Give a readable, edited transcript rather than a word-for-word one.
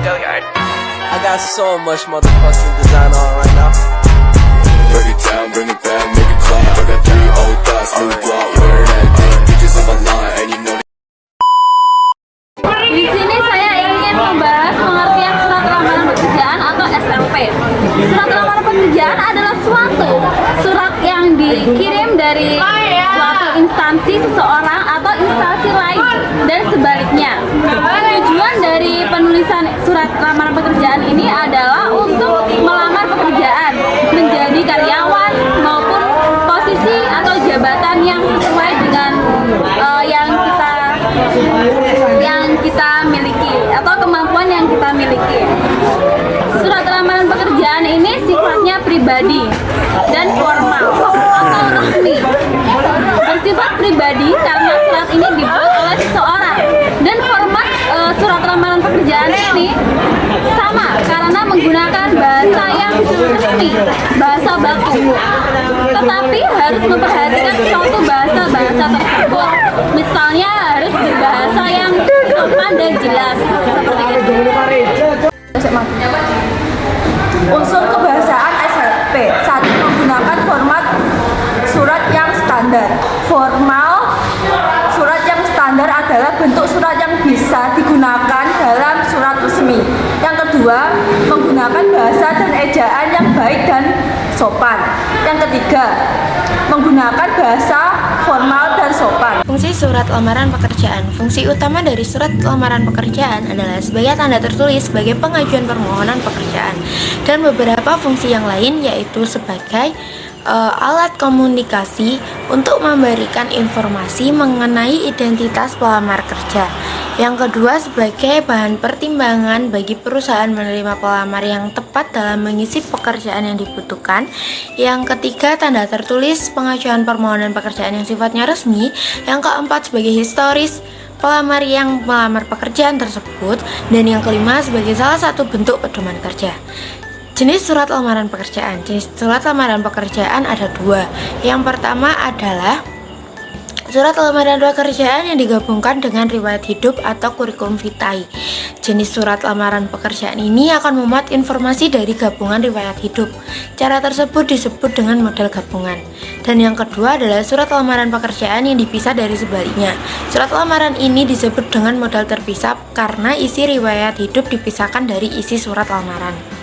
I got so much motherfucking design on right now. Break it down, bring it back, make it clap. I got 3 old thoughts, new block, wear that thing. Bitches on my line, and you know. Di sini saya ingin membahas pengertian surat lamaran pekerjaan atau SLP. Surat lamaran pekerjaan adalah suatu surat yang dikirim dari suatu instansi seseorang atau instansi lain dan sebaliknya. Tujuan dari penulisan surat lamaran pekerjaan ini adalah untuk melamar pekerjaan, menjadi karyawan maupun posisi atau jabatan yang sesuai dengan yang kita miliki atau kemampuan yang kita miliki. Surat lamaran pekerjaan ini sifatnya pribadi dan formal atau resmi. Bersifat pribadi karena surat ini dibuat oleh seseorang, dan format surat lamaran pekerjaan ini sama karena menggunakan bahasa yang resmi, bahasa baku. Tetapi harus memperhatikan suatu bahasa tersebut. Misalnya harus berbahasa yang sopan dan jelas seperti itu. Unsur kebahasaan SLP. 1. Menggunakan format surat yang standar. Formal surat yang standar adalah bentuk surat yang bisa digunakan dalam surat resmi. Yang kedua, menggunakan bahasa dan ejaan yang baik dan sopan. Yang ketiga, menggunakan bahasa formal dan sopan. Fungsi surat lamaran pekerjaan. Fungsi utama dari surat lamaran pekerjaan adalah sebagai tanda tertulis sebagai pengajuan permohonan pekerjaan, dan beberapa fungsi yang lain yaitu sebagai alat komunikasi untuk memberikan informasi mengenai identitas pelamar kerja. Yang kedua, sebagai bahan pertimbangan bagi perusahaan menerima pelamar yang tepat dalam mengisi pekerjaan yang dibutuhkan. Yang ketiga, tanda tertulis pengajuan permohonan pekerjaan yang sifatnya resmi. Yang keempat, sebagai historis pelamar yang melamar pekerjaan tersebut. Dan yang kelima, sebagai salah satu bentuk pedoman kerja. Jenis surat lamaran pekerjaan. Jenis surat lamaran pekerjaan ada 2. Yang pertama adalah surat lamaran pekerjaan yang digabungkan dengan riwayat hidup atau kurikulum vitae. Jenis surat lamaran pekerjaan ini akan memuat informasi dari gabungan riwayat hidup. Cara tersebut disebut dengan model gabungan. Dan yang kedua adalah surat lamaran pekerjaan yang dipisah dari sebaliknya. Surat lamaran ini disebut dengan model terpisah karena isi riwayat hidup dipisahkan dari isi surat lamaran.